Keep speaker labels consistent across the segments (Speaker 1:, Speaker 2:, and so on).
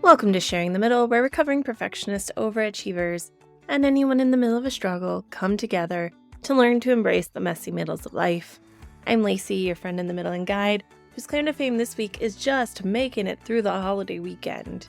Speaker 1: Welcome to Sharing the Middle, where recovering perfectionists, overachievers, and anyone in the middle of a struggle come together to learn to embrace the messy middles of life. I'm Lacey, your friend in the middle and guide, whose claim to fame this week is just making it through the holiday weekend.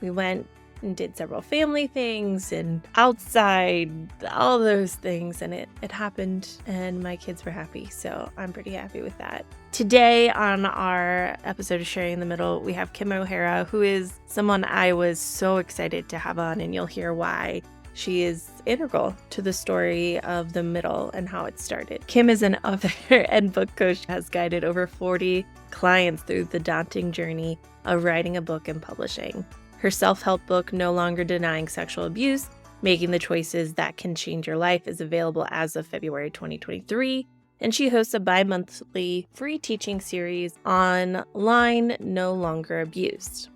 Speaker 1: We went and did several family things and outside, all those things, and it happened, and my kids were happy, so I'm pretty happy with that. Today on our episode of Sharing the Middle, we have Kim O'Hara, who is someone I was so excited to have on, and you'll hear why. She is integral to the story of the middle and how it started. Kim is an author and book coach, has guided over 40 clients through the daunting journey of writing a book and publishing. Her self-help book, No Longer Denying Sexual Abuse, Making the Choices That Can Change Your Life, is available as of February 2023. And she hosts a bi-monthly free teaching series online, No Longer Abused.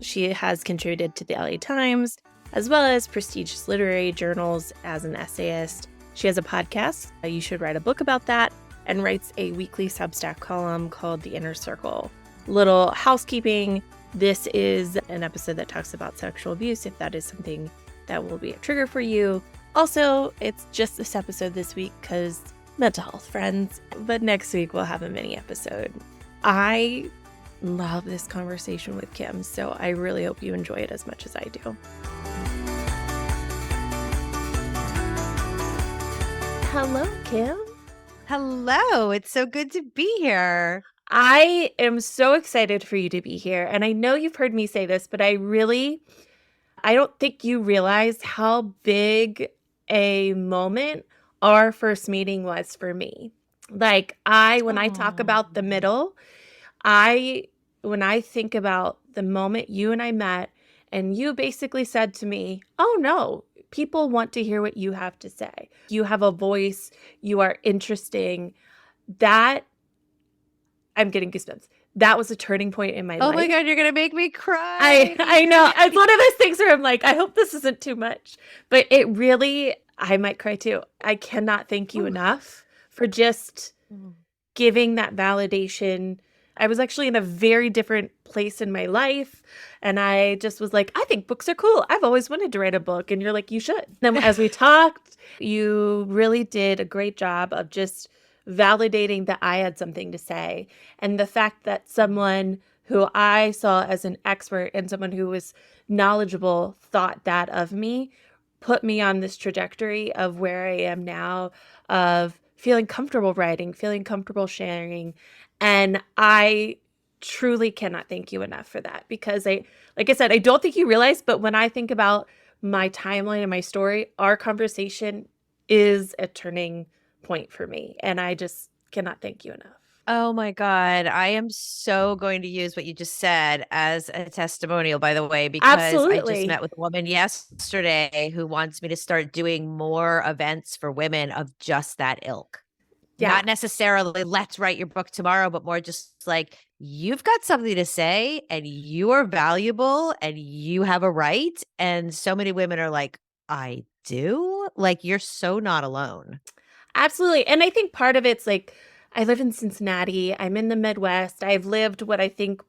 Speaker 1: She has contributed to the LA Times, as well as prestigious literary journals as an essayist. She has a podcast, You Should Write a Book About That, and writes a weekly Substack column called The Inner Circle. Little housekeeping. This is an episode that talks about sexual abuse, if that is something that will be a trigger for you. Also, it's just this episode this week because mental health, friends. But next week, we'll have a mini episode. I love this conversation with Kim, so I really hope you enjoy it as much as I do. Hello, Kim.
Speaker 2: Hello. It's so good to be here.
Speaker 1: I am so excited for you to be here. And I know you've heard me say this, but I don't think you realize how big a moment our first meeting was for me. Like when I talk about the middle, when I think about the moment you and I met and you basically said to me, oh no, people want to hear what you have to say. You have a voice. You are interesting. I'm getting goosebumps. That was a turning point in my life.
Speaker 2: Oh my God, you're going to make me cry.
Speaker 1: I know. It's one of those things where I'm like, I hope this isn't too much. But it really, I might cry too. I cannot thank you enough for just giving that validation. I was actually in a very different place in my life. And I just was like, I think books are cool. I've always wanted to write a book. And you're like, you should. Then as we talked, you really did a great job of just validating that I had something to say. And the fact that someone who I saw as an expert and someone who was knowledgeable thought that of me put me on this trajectory of where I am now, of feeling comfortable writing, feeling comfortable sharing. And I truly cannot thank you enough for that, because like I said, I don't think you realize, but when I think about my timeline and my story, our conversation is a turning point for me. And I just cannot thank you enough.
Speaker 2: Oh my God. I am so going to use what you just said as a testimonial, by the way, because I just
Speaker 1: Absolutely.
Speaker 2: met with a woman yesterday who wants me to start doing more events for women of just that ilk.
Speaker 1: Yeah.
Speaker 2: Not necessarily let's write your book tomorrow, but more just like, you've got something to say and you are valuable and you have a right. And so many women are like, I do? Like, you're so not alone.
Speaker 1: Absolutely. And I think part of it's like, I live in Cincinnati. I'm in the Midwest. I've lived what I think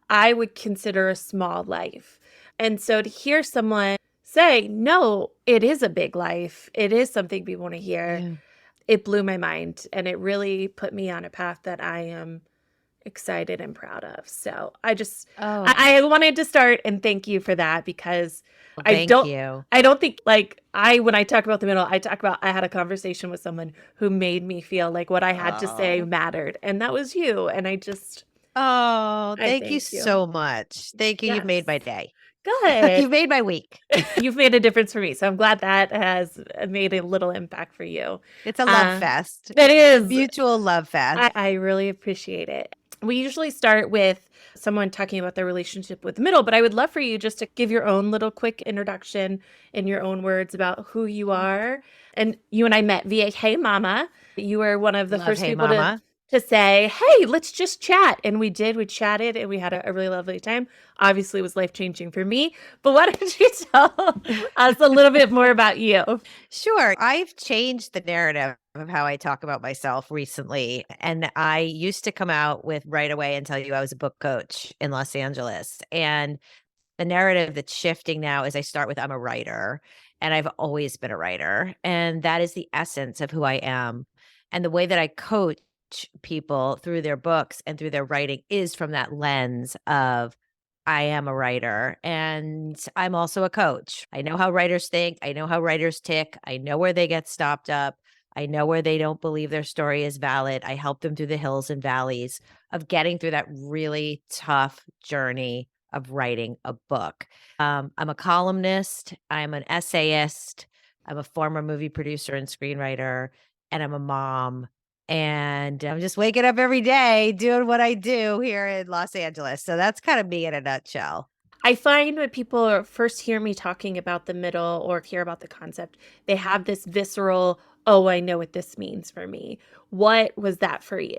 Speaker 1: I would consider a small life. And so to hear someone say, no, it is a big life. It is something we want to hear.
Speaker 2: Yeah.
Speaker 1: It blew my mind. And it really put me on a path that I am excited and proud of. So I wanted to start and thank you for that, because
Speaker 2: Thank you.
Speaker 1: I don't think when I talk about the middle, I talk about I had a conversation with someone who made me feel like what I had to say mattered. And that was you. And I
Speaker 2: thank you so much. Thank you.
Speaker 1: Yes.
Speaker 2: You've made my day.
Speaker 1: Good.
Speaker 2: You've made my week.
Speaker 1: You've made a difference for me. So I'm glad that has made a little impact for you.
Speaker 2: It's a love fest.
Speaker 1: It is.
Speaker 2: Mutual love fest.
Speaker 1: I really appreciate it. We usually start with someone talking about their relationship with the middle, but I would love for you just to give your own little quick introduction in your own words about who you are. And you and I met via Hey Mama. You were one of the first people to say, hey, let's just chat. And we did. We chatted and we had a really lovely time. Obviously, it was life-changing for me. But why don't you tell us a little bit more about you?
Speaker 2: Sure. I've changed the narrative of how I talk about myself recently. And I used to come out with right away and tell you I was a book coach in Los Angeles. And The narrative that's shifting now is I start with I'm a writer, and I've always been a writer, and that is the essence of who I am. And the way that I coach people through their books and through their writing is from that lens of I am a writer and I'm also a coach. I know how writers think, I know how writers tick, I know where they get stopped up. I know where they don't believe their story is valid. I help them through the hills and valleys of getting through that really tough journey of writing a book. I'm a columnist, I'm an essayist, I'm a former movie producer and screenwriter, and I'm a mom. And I'm just waking up every day doing what I do here in Los Angeles. So that's kind of me in a nutshell.
Speaker 1: I find when people first hear me talking about the middle or hear about the concept, they have this visceral, oh, I know what this means for me. What was that for you?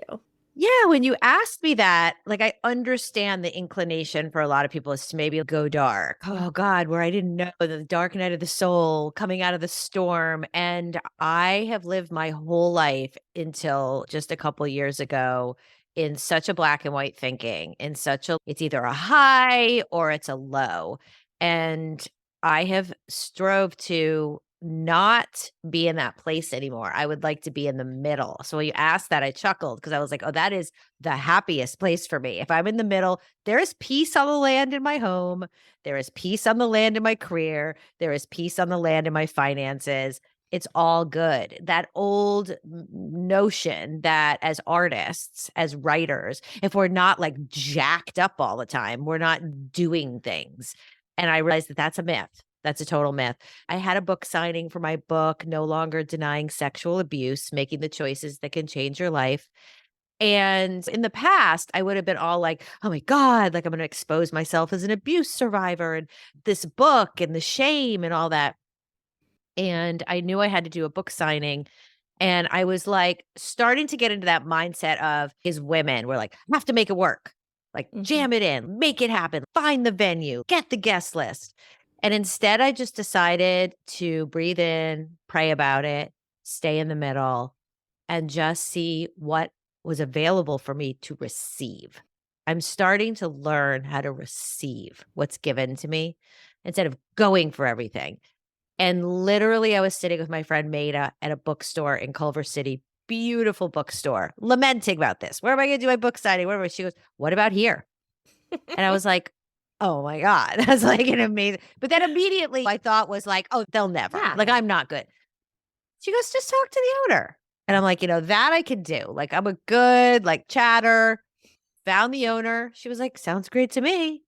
Speaker 2: Yeah, when you asked me that, like, I understand the inclination for a lot of people is to maybe go dark. Oh God, where I didn't know the dark night of the soul coming out of the storm. And I have lived my whole life until just a couple years ago in such a black and white thinking, in such a, it's either a high or it's a low. And I have strove to not be in that place anymore. I would like to be in the middle. So when you asked that, I chuckled because I was like, oh, that is the happiest place for me. If I'm in the middle, there is peace on the land in my home. There is peace on the land in my career. There is peace on the land in my finances. It's all good. That old notion that as artists, as writers, if we're not like jacked up all the time, we're not doing things. And I realized that that's a myth. That's a total myth. I had a book signing for my book, No Longer Denying Sexual Abuse, Making the Choices That Can Change Your Life. And in the past, I would have been all like, oh my God, like I'm going to expose myself as an abuse survivor and this book and the shame and all that. And I knew I had to do a book signing. And I was like starting to get into that mindset of his women were like, have to make it work, like
Speaker 1: Mhm.
Speaker 2: jam it in, make it happen, find the venue, get the guest list. And instead, I just decided to breathe in, pray about it, stay in the middle, and just see what was available for me to receive. I'm starting to learn how to receive what's given to me instead of going for everything. And literally, I was sitting with my friend Maida at a bookstore in Culver City, beautiful bookstore, lamenting about this. Where am I going to do my book signing? Whatever. She goes, what about here? And I was like, oh my God. That's like an amazing. But then immediately I thought was like, oh, they'll never.
Speaker 1: Yeah.
Speaker 2: Like, I'm not good. She goes, just talk to the owner. And I'm like, that I can do. Like, I'm a good, like, chatter. Found the owner. She was like, sounds great to me.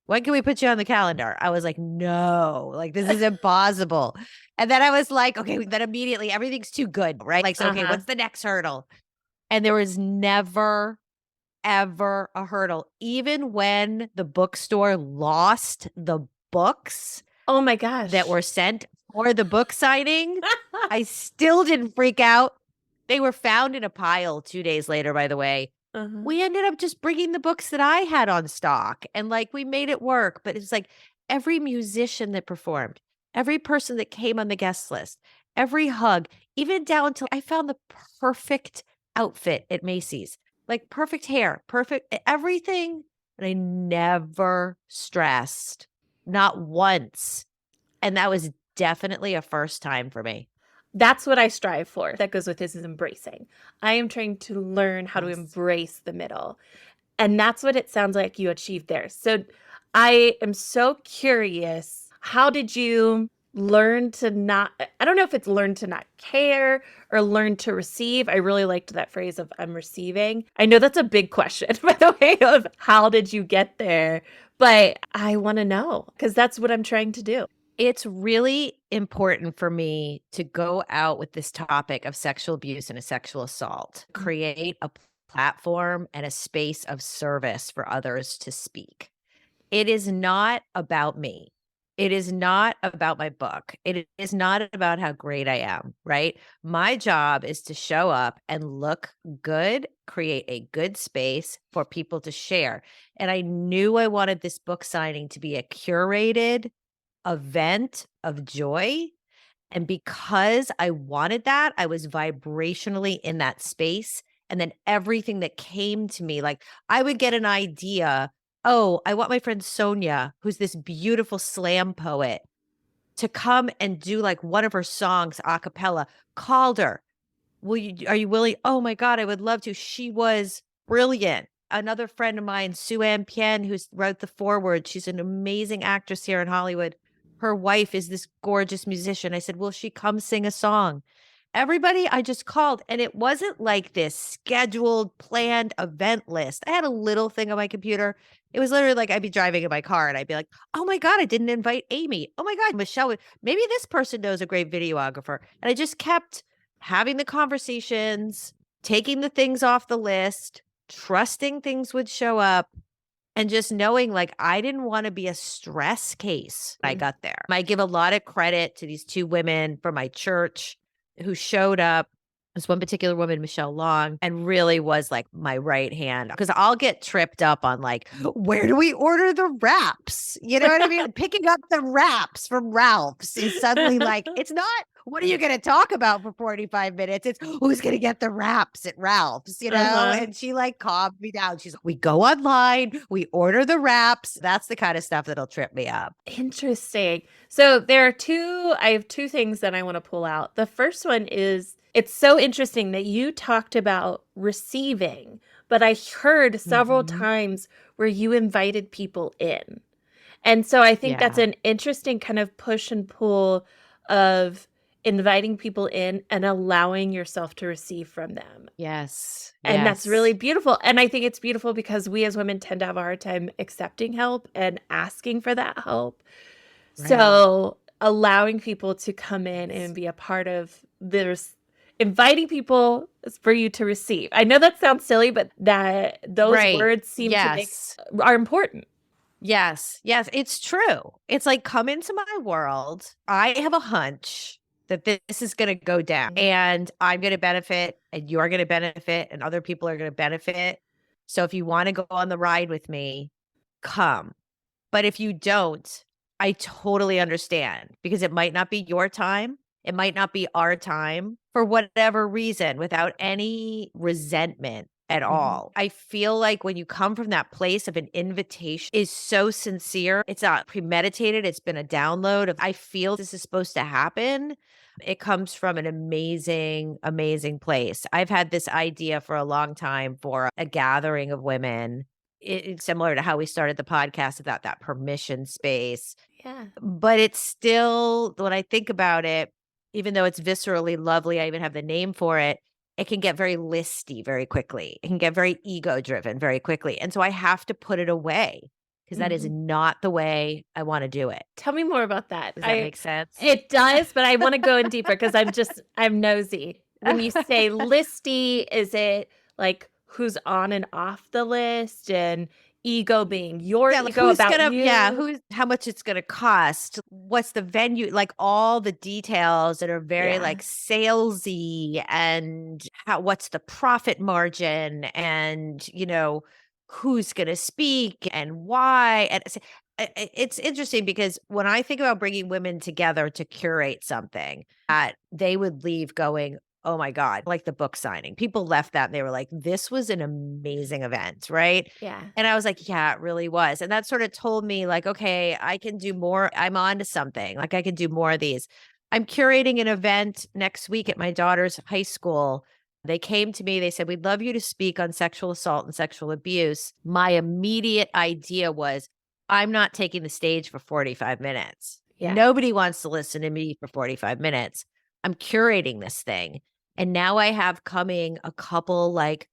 Speaker 2: When can we put you on the calendar? I was like, no, like this is impossible. And then I was like, okay, then immediately everything's too good, right? Like, so, okay,
Speaker 1: Uh-huh.
Speaker 2: what's the next hurdle? And there was never, ever a hurdle. Even when the bookstore lost the books
Speaker 1: Oh my
Speaker 2: that
Speaker 1: gosh.
Speaker 2: were sent for the book signing, I still didn't freak out. They were found in a pile 2 days later, by the way.
Speaker 1: Uh-huh.
Speaker 2: We ended up just bringing the books that I had on stock and like we made it work. But it's like every musician that performed, every person that came on the guest list, every hug, even down to I found the perfect outfit at Macy's, like perfect hair, perfect everything. And I never stressed, not once. And that was definitely a first time for me.
Speaker 1: That's what I strive for. That goes with this is embracing. I am trying to learn how to
Speaker 2: Yes.
Speaker 1: embrace the middle. And that's what it sounds like you achieved there. So I am so curious. How did you learn to not, I don't know if it's learn to not care or learn to receive. I really liked that phrase of I'm receiving. I know that's a big question, by the way, of how did you get there? But I want to know because that's what I'm trying to do.
Speaker 2: It's really important for me to go out with this topic of sexual abuse and a sexual assault, create a platform and a space of service for others to speak. It is not about me. It is not about my book. It is not about how great I am, right? My job is to show up and look good, create a good space for people to share. And I knew I wanted this book signing to be a curated event of joy. And because I wanted that, I was vibrationally in that space. And then everything that came to me, like I would get an idea Oh, I want my friend Sonia, who's this beautiful slam poet, to come and do like one of her songs a cappella. Called her. Are you willing? Oh my God, I would love to. She was brilliant. Another friend of mine, Sue Ann Pien, who's wrote the foreword. She's an amazing actress here in Hollywood. Her wife is this gorgeous musician. I said, will she come sing a song? Everybody I just called, and it wasn't like this scheduled, planned event list. I had a little thing on my computer. It was literally like I'd be driving in my car and I'd be like, oh my God, I didn't invite Amy. Oh my God, Michelle, maybe this person knows a great videographer. And I just kept having the conversations, taking the things off the list, trusting things would show up, and just knowing like I didn't want to be a stress case when I got there. I give a lot of credit to these two women from my church who showed up. This one particular woman, Michelle Long, and really was like my right hand, because I'll get tripped up on like, where do we order the wraps? You know what I mean? Picking up the wraps from Ralph's is suddenly like, it's not, what are you going to talk about for 45 minutes? It's who's going to get the wraps at Ralph's, you know? And she like calmed me down. She's like, we go online, we order the wraps. That's the kind of stuff that'll trip me up.
Speaker 1: Interesting. So I have two things that I want to pull out. The first one is, it's so interesting that you talked about receiving, but I heard several times where you invited people in. And so I think that's an interesting kind of push and pull of inviting people in and allowing yourself to receive from them.
Speaker 2: Yes.
Speaker 1: And that's really beautiful. And I think it's beautiful because we as women tend to have a hard time accepting help and asking for that help.
Speaker 2: Right.
Speaker 1: So allowing people to come in and be a part of this, inviting people for you to receive. I know that sounds silly, but those words seem to are important.
Speaker 2: Yes. Yes. It's true. It's like, come into my world. I have a hunch that this is going to go down and I'm going to benefit and you're going to benefit and other people are going to benefit. So if you want to go on the ride with me, come. But if you don't, I totally understand, because it might not be your time. It might not be our time for whatever reason, without any resentment at all. I feel like when you come from that place of an invitation is so sincere. It's not premeditated. It's been a download of, I feel this is supposed to happen. It comes from an amazing, amazing place. I've had this idea for a long time for a gathering of women. It's similar to how we started the podcast about that permission space.
Speaker 1: Yeah.
Speaker 2: But it's still, when I think about it, even though it's viscerally lovely, I even have the name for it, it can get very listy very quickly. It can get very ego driven very quickly. And so I have to put it away, because that is not the way I want to do it.
Speaker 1: Tell me more about that.
Speaker 2: Does that make sense?
Speaker 1: It does, but I want to go in deeper because I'm nosy. When you say listy, is it like who's on and off the list, and ego being your ego about you?
Speaker 2: Yeah, how much it's gonna cost, what's the venue, like all the details that are very like salesy, and what's the profit margin, and who's gonna speak and why. And it's interesting because when I think about bringing women together to curate something, that they would leave going, oh my God, like the book signing. People left that and they were like, this was an amazing event, right?
Speaker 1: Yeah.
Speaker 2: And I was like, yeah, it really was. And that sort of told me like, okay, I can do more. I'm on to something. Like I can do more of these. I'm curating an event next week at my daughter's high school. They came to me, they said, we'd love you to speak on sexual assault and sexual abuse. My immediate idea was, I'm not taking the stage for 45 minutes.
Speaker 1: Yeah.
Speaker 2: Nobody wants to listen to me for 45 minutes. I'm curating this thing. And now I have coming a couple like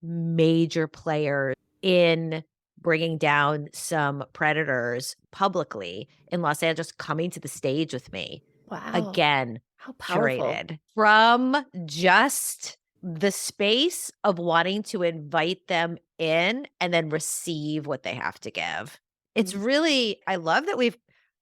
Speaker 2: major players in bringing down some predators publicly in Los Angeles, coming to the stage with me.
Speaker 1: Wow.
Speaker 2: Again,
Speaker 1: how powerful.
Speaker 2: Curated from just the space of wanting to invite them in and then receive what they have to give. It's really, I love that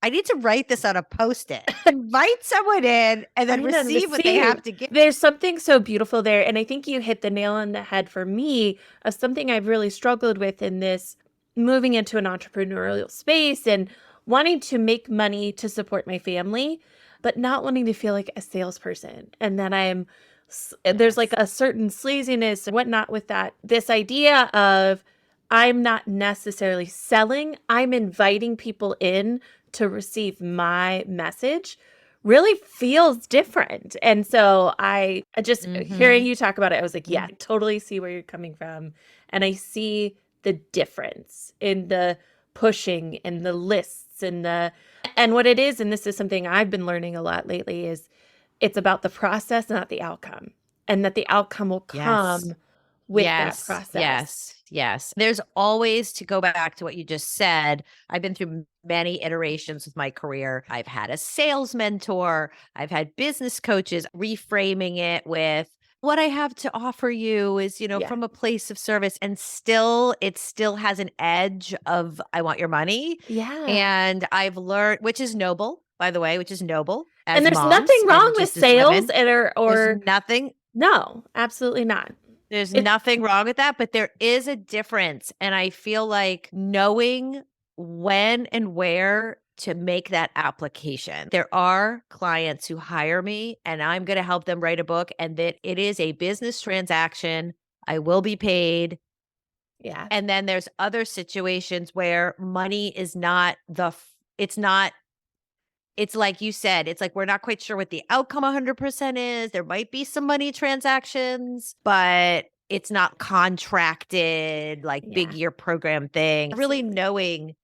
Speaker 2: I need to write this on a Post-it. Invite someone in and then receive what they have to give.
Speaker 1: There's something so beautiful there. And I think you hit the nail on the head for me of something I've really struggled with in this moving into an entrepreneurial space and wanting to make money to support my family, but not wanting to feel like a salesperson. And that there's like a certain sleaziness and whatnot with that. This idea of, I'm not necessarily selling, I'm inviting people in to receive my message really feels different. And so I just hearing you talk about it, I was like, yeah, I totally see where you're coming from. And I see the difference in the pushing and the lists and what it is, and this is something I've been learning a lot lately, is it's about the process, not the outcome. And that the outcome will
Speaker 2: Yes.
Speaker 1: come with that
Speaker 2: Yes,
Speaker 1: process.
Speaker 2: yes, yes. There's always, to go back to what you just said, I've been through many iterations of my career. I've had a sales mentor, I've had business coaches, reframing it with what I have to offer you is,
Speaker 1: Yeah.
Speaker 2: from a place of service, and still it still has an edge of I want your money.
Speaker 1: Yeah.
Speaker 2: And I've learned, which is noble, by the way, which is noble
Speaker 1: And
Speaker 2: as
Speaker 1: there's nothing
Speaker 2: moms
Speaker 1: wrong
Speaker 2: and
Speaker 1: with
Speaker 2: just as
Speaker 1: sales
Speaker 2: women. There's
Speaker 1: or
Speaker 2: nothing
Speaker 1: no, absolutely not.
Speaker 2: there's
Speaker 1: It
Speaker 2: nothing wrong with that, but there is a difference, and I feel like knowing when and where to make that application. There are clients who hire me, and I'm gonna help them write a book, and that it is a business transaction. I will be paid,
Speaker 1: yeah.
Speaker 2: and then there's other situations where money is not it's not it's like you said, it's like we're not quite sure what the outcome 100% is. There might be some money transactions, but it's not contracted, like big
Speaker 1: Yeah.
Speaker 2: year program thing. Really
Speaker 1: Absolutely.
Speaker 2: knowing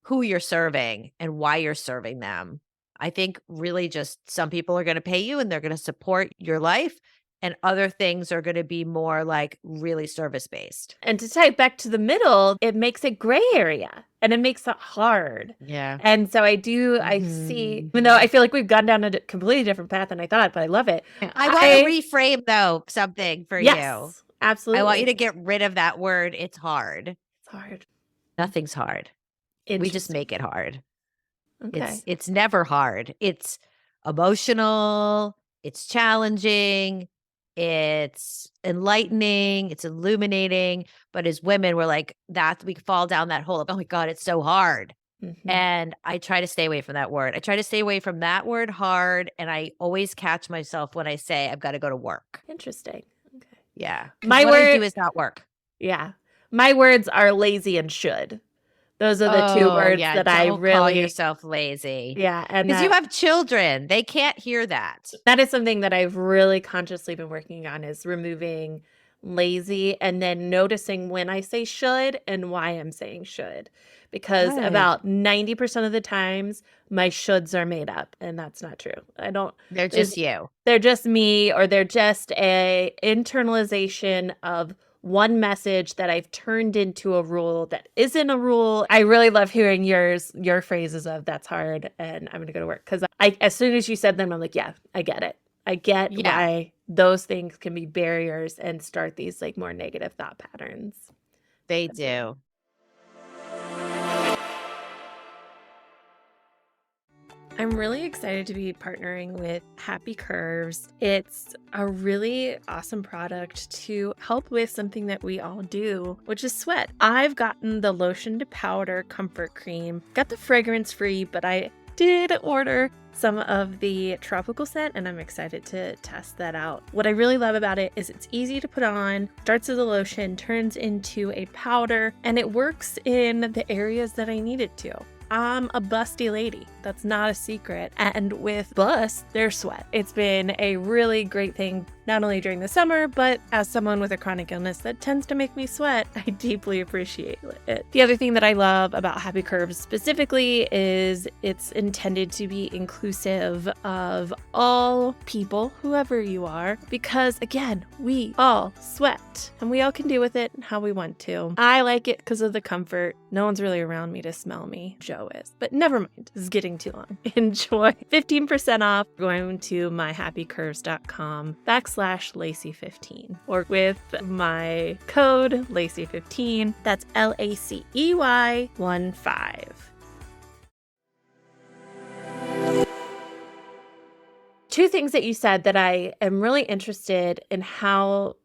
Speaker 2: who you're serving and why you're serving them. I think really just some people are going to pay you and they're going to support your life, and other things are going to be more like really service based.
Speaker 1: And to tie it back to the middle, it makes it gray area and it makes it hard.
Speaker 2: Yeah.
Speaker 1: And so I see, even though I feel like we've gone down a completely different path than I thought, but I love it.
Speaker 2: I want to reframe though something for you.
Speaker 1: Yes,
Speaker 2: I want you
Speaker 1: absolutely.
Speaker 2: to get rid of that word. It's hard.
Speaker 1: It's hard.
Speaker 2: Nothing's hard. We just
Speaker 1: Interesting.
Speaker 2: make it hard.
Speaker 1: Okay.
Speaker 2: It's never hard. It's emotional, it's challenging, it's enlightening, it's illuminating, but as women we're like that we fall down that hole of, "Oh my god, it's so hard."
Speaker 1: Mhm.
Speaker 2: And I try to stay away from that word. I try to stay away from that word hard, and I always catch myself when I say I've got to go to work.
Speaker 1: Interesting. Okay.
Speaker 2: Yeah, because
Speaker 1: My
Speaker 2: what I
Speaker 1: word,
Speaker 2: do is not work.
Speaker 1: yeah. My words are lazy and should. Those are the two
Speaker 2: Oh,
Speaker 1: words
Speaker 2: yeah,
Speaker 1: that I
Speaker 2: don't call
Speaker 1: really,
Speaker 2: yourself lazy.
Speaker 1: yeah, and
Speaker 2: Because you have children, they can't hear that.
Speaker 1: that is something that I've really consciously been working on, is removing lazy and then noticing when I say should and why I'm saying should. Because
Speaker 2: Good.
Speaker 1: about 90% of the times my shoulds are made up, and that's not true. I don't
Speaker 2: They're
Speaker 1: there's
Speaker 2: just you.
Speaker 1: they're just me, or they're just a internalization of one message that I've turned into a rule that isn't a rule. I really love hearing your phrases of "that's hard" and "I'm gonna go to work," because I as soon as you said them, I'm like, yeah, I get it. I get
Speaker 2: Yeah,
Speaker 1: why those things can be barriers and start these like more negative thought patterns.
Speaker 2: they
Speaker 1: Absolutely.
Speaker 2: do.
Speaker 1: I'm really excited to be partnering with Happy Curves. It's a really awesome product to help with something that we all do, which is sweat. I've gotten the lotion to powder comfort cream, got the fragrance free, but I did order some of the tropical scent and I'm excited to test that out. What I really love about it is it's easy to put on, starts as a lotion, turns into a powder, and it works in the areas that I need it to. I'm a busty lady. That's not a secret. And with bust, there's sweat. It's been a really great thing, not only during the summer, but as someone with a chronic illness that tends to make me sweat, I deeply appreciate it. The other thing that I love about Happy Curves specifically is it's intended to be inclusive of all people, whoever you are, because again, we all sweat and we all can deal with it how we want to. I like it because of the comfort. No one's really around me to smell me. Joe is, but never mind. This is getting too long. Enjoy. 15% off going to myhappycurves.com/Lacey15 or with my code Lacey15. That's LACEY15. Two things that you said that I am really interested in how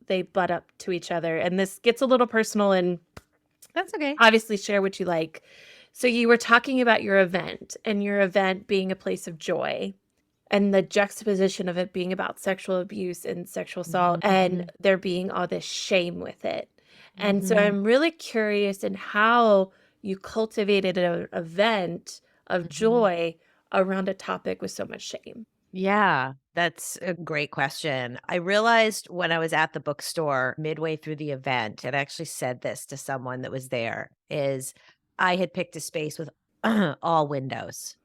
Speaker 1: they butt up to each other. And this gets a little personal, and
Speaker 2: That's okay.
Speaker 1: obviously share what you like. So you were talking about your event and your event being a place of joy, and the juxtaposition of it being about sexual abuse and sexual assault, and there being all this shame with it. And so
Speaker 2: Mhm.
Speaker 1: I'm really curious in how you cultivated an event of
Speaker 2: Mhm.
Speaker 1: joy around a topic with so much shame.
Speaker 2: Yeah, that's a great question. I realized when I was at the bookstore midway through the event, and I actually said this to someone that was there, is I had picked a space with all windows.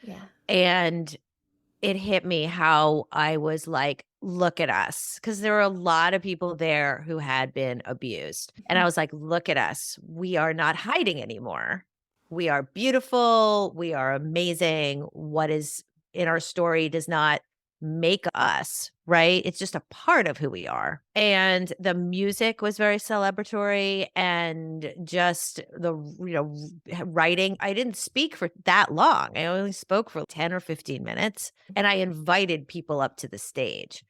Speaker 1: Yeah.
Speaker 2: And it hit me how I was like, "Look at us," because there were a lot of people there who had been abused, and I
Speaker 1: Mhm.
Speaker 2: was like, "Look at us. We are not hiding anymore. We are beautiful, we are amazing. What is in our story does not make us, right? It's just a part of who we are." And the music was very celebratory and just writing. I didn't speak for that long. I only spoke for 10 or 15 minutes, and I invited people up to the stage.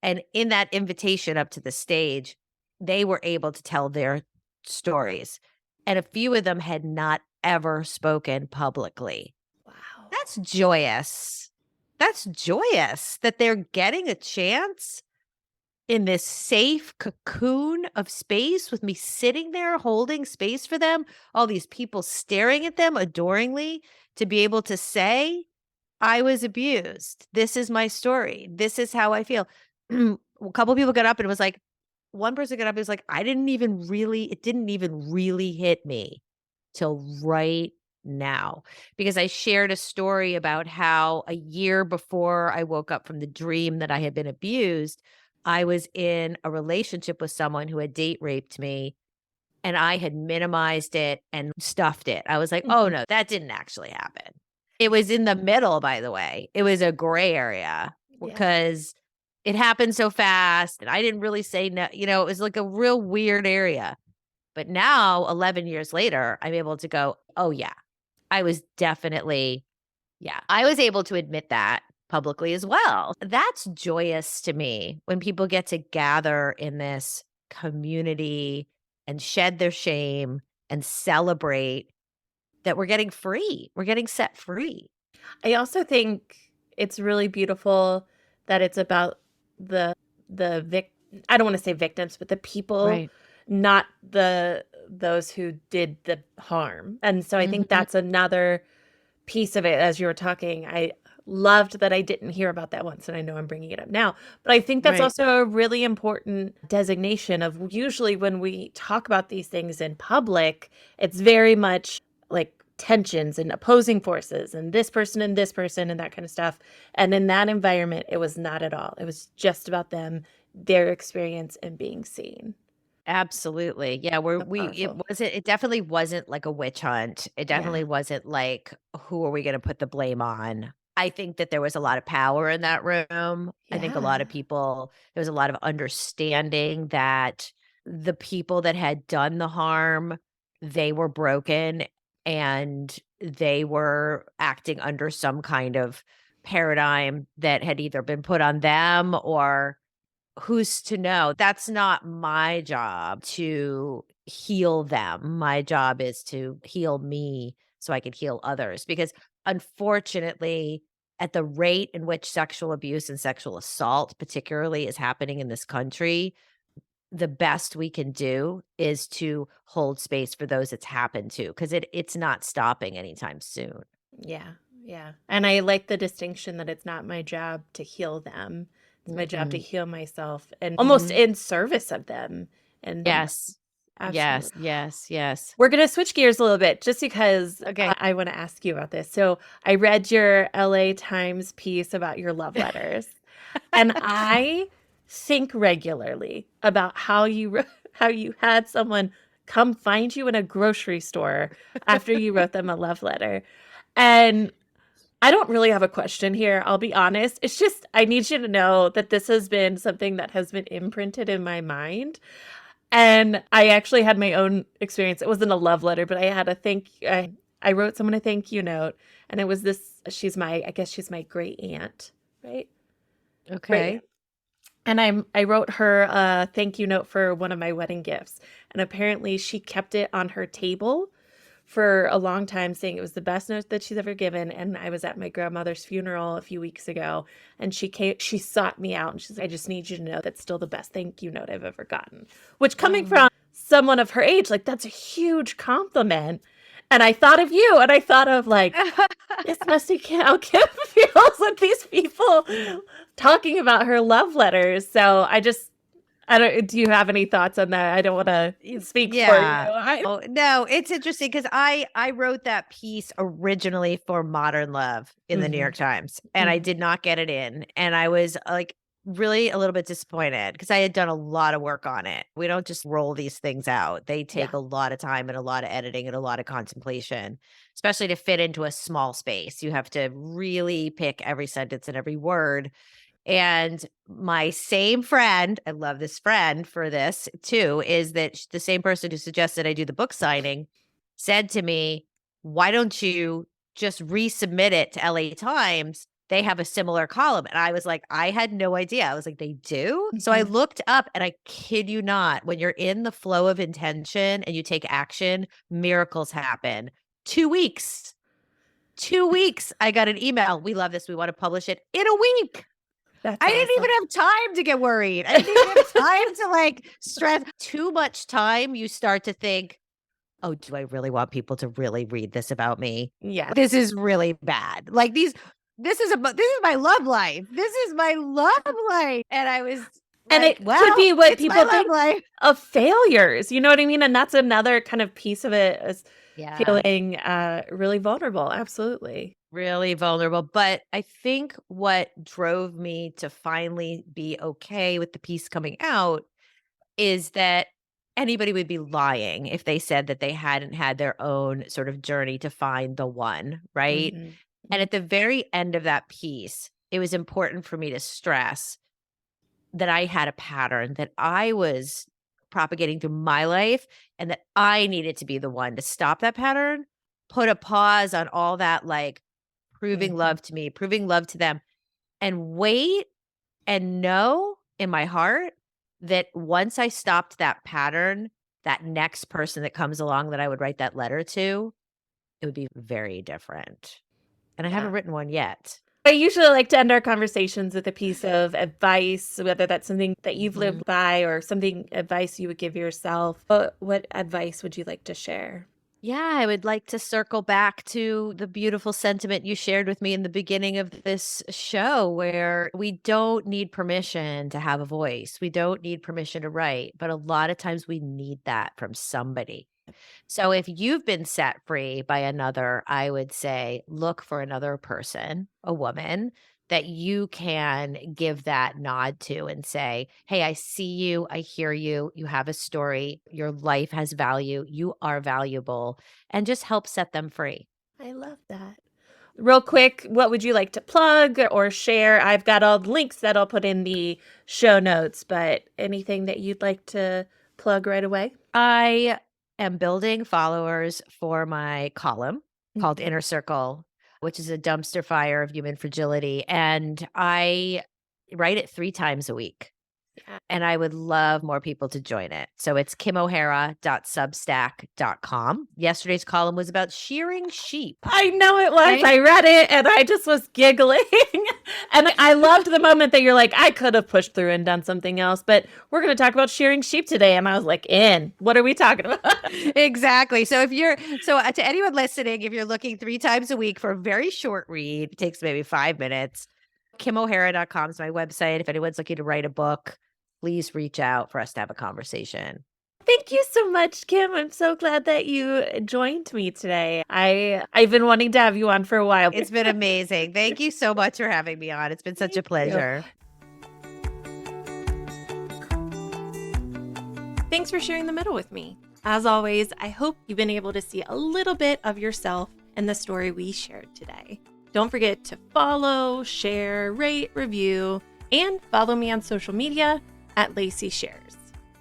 Speaker 2: And in that invitation up to the stage, they were able to tell their stories. And a few of them had not ever spoken publicly.
Speaker 1: Wow.
Speaker 2: That's joyous. That's joyous that they're getting a chance in this safe cocoon of space with me sitting there holding space for them, all these people staring at them adoringly to be able to say, I was abused. This is my story. This is how I feel. A couple people got up and it was like, one person got up and was like, it didn't even really hit me till right now. Because I shared a story about how a year before I woke up from the dream that I had been abused, I was in a relationship with someone who had date raped me and I had minimized it and stuffed it. I was like, "Oh,
Speaker 1: Mhm.
Speaker 2: no, that didn't actually happen." It was in the middle, by the way. It was a gray area
Speaker 1: Yeah.
Speaker 2: because it happened so fast, and I didn't really say no, it was like a real weird area. But now, 11 years later, I'm able to go, "Oh, yeah, I was definitely." Yeah, I was able to admit that publicly as well. That's joyous to me when people get to gather in this community and shed their shame and celebrate that we're getting free. We're getting set free.
Speaker 1: I also think it's really beautiful that it's about the the vic I don't want to say victims, but the people,
Speaker 2: Right.
Speaker 1: not those who did the harm. And so I think
Speaker 2: Mhm.
Speaker 1: that's another piece of it as you were talking. I loved that I didn't hear about that once, and I know I'm bringing it up now. But I think that's
Speaker 2: Right.
Speaker 1: also a really important designation of usually when we talk about these things in public, it's very much like tensions and opposing forces and this person and that kind of stuff. And in that environment, it was not at all. It was just about them, their experience, and being seen.
Speaker 2: Absolutely. Yeah,
Speaker 1: So powerful.
Speaker 2: it definitely wasn't like a witch hunt. It
Speaker 1: Yeah.
Speaker 2: definitely wasn't like, who are we gonna put the blame on? I think that there was a lot of power in that room. I think a lot
Speaker 1: Yeah.
Speaker 2: of people there was a lot of understanding that the people that had done the harm, they were broken and they were acting under some kind of paradigm that had either been put on them or who's to know? That's not my job to heal them. My job is to heal me so I can heal others because unfortunately, at the rate in which sexual abuse and sexual assault, particularly, is happening in this country, the best we can do is to hold space for those it's happened to because it's not stopping anytime soon.
Speaker 1: Yeah, yeah. And I like the distinction that it's not my job to heal them. It's my job to
Speaker 2: Mhm.
Speaker 1: heal myself and almost
Speaker 2: Mhm.
Speaker 1: in service of them and them.
Speaker 2: Yes.
Speaker 1: Absolutely.
Speaker 2: Yes, yes, yes.
Speaker 1: We're going to switch gears a little bit just because
Speaker 2: Okay.
Speaker 1: I want to ask you about this. So I read your LA Times piece about your love letters, and I think regularly about how how you had someone come find you in a grocery store after you wrote them a love letter. And I don't really have a question here, I'll be honest. It's just I need you to know that this has been something that has been imprinted in my mind. And I actually had my own experience. It wasn't a love letter, but I had a I wrote someone a thank you note, and it was this I guess she's my great aunt, right? Great aunt.
Speaker 2: Okay.
Speaker 1: And I wrote her a thank you note for one of my wedding gifts. And apparently she kept it on her table for a long time, saying it was the best note that she's ever given. And I was at my grandmother's funeral a few weeks ago, and she sought me out and she's like, I just need you to know that's still the best thank you note I've ever gotten. Which coming
Speaker 2: Oh.
Speaker 1: from someone of her age, like, that's a huge compliment. And I thought of you, and I thought of, like, this must be how Kim feels with these people talking about her love letters. So I don't, do you have any thoughts on that? I don't want to speak for you.
Speaker 2: Yeah. Oh, no, it's interesting because I wrote that piece originally for Modern Love in the New York Times, and I did not get it in. And I was like really a little bit disappointed because I had done a lot of work on it. We don't just roll these things out. They take
Speaker 1: Yeah.
Speaker 2: a lot of time and a lot of editing and a lot of contemplation, especially to fit into a small space. You have to really pick every sentence and every word. And my same friend, I love this friend for this too, is that the same person who suggested I do the book signing said to me, why don't you just resubmit it to LA Times? They have a similar column. And I was like, I had no idea. I was like, they do? So I looked up, and I kid you not, when you're in the flow of intention and you take action, miracles happen. 2 weeks. 2 weeks, I got an email. We love this. We want to publish it in a week.
Speaker 1: That's
Speaker 2: I didn't even have time to get worried. I didn't even have time to like stress. Too much time, you start to think, oh, do I really want people to really read this about me?
Speaker 1: Yeah.
Speaker 2: This is really bad. Like this is my love life. This is my love life. And I was
Speaker 1: And
Speaker 2: like,
Speaker 1: it
Speaker 2: well,
Speaker 1: could be what
Speaker 2: it's my
Speaker 1: people
Speaker 2: love
Speaker 1: think
Speaker 2: life.
Speaker 1: of failures. You know what I mean? And that's another kind of piece of it, is
Speaker 2: Yeah.
Speaker 1: feeling really vulnerable. Absolutely.
Speaker 2: Really vulnerable. But I think what drove me to finally be okay with the piece coming out is that anybody would be lying if they said that they hadn't had their own sort of journey to find the one, right? And at the very end of that piece, it was important for me to stress that I had a pattern that I was propagating through my life, and that I needed to be the one to stop that pattern, put a pause on all that, like proving love to me, proving love to them, and wait and know in my heart that once I stopped that pattern, that next person that comes along that I would write that letter to, it would be very different. And I haven't written one yet.
Speaker 1: I usually like to end our conversations with a piece of advice, whether that's something that you've lived by or something advice you would give yourself. What advice would you like to share?
Speaker 2: Yeah, I would like to circle back to the beautiful sentiment you shared with me in the beginning of this show, where we don't need permission to have a voice. We don't need permission to write, but a lot of times we need that from somebody. So if you've been set free by another, I would say look for another person, a woman, that you can give that nod to and say, hey, I see you. I hear you. You have a story. Your life has value. You are valuable. And just help set them free.
Speaker 1: I love that. Real quick, what would you like to plug or share? I've got all the links that I'll put in the show notes, but anything that you'd like to plug right away?
Speaker 2: I am building followers for my column called Inner Circle, which is a dumpster fire of human fragility. And I write it 3 times a week.
Speaker 1: Yeah.
Speaker 2: And I would love more people to join it. So it's kimohara.substack.com. Yesterday's column was about shearing sheep.
Speaker 1: I know it was.
Speaker 2: Okay.
Speaker 1: I read it and I just was giggling. And I loved the moment that you're like, I could have pushed through and done something else, but we're going to talk about shearing sheep today. And I was like, what are we talking about?
Speaker 2: Exactly. So to anyone listening, if you're looking 3 times a week for a very short read, it takes maybe 5 minutes. kimohara.com is my website. If anyone's looking to write a book, please reach out for us to have a conversation.
Speaker 1: Thank you so much, Kim. I'm so glad that you joined me today. I've been wanting to have you on for a while.
Speaker 2: It's been amazing. Thank you so much for having me on. It's been such a pleasure.
Speaker 1: Thanks for sharing the middle with me. As always, I hope you've been able to see a little bit of yourself in the story we shared today. Don't forget to follow, share, rate, review, and follow me on social media at Lacey Shares.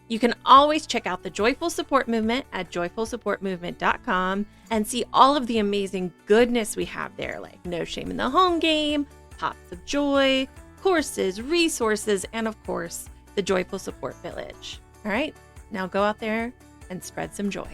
Speaker 1: You can always check out the Joyful Support Movement at joyfulsupportmovement.com and see all of the amazing goodness we have there, like No Shame in the Home Game, Pops of Joy, courses, resources, and of course, the Joyful Support Village. All right, now go out there and spread some joy.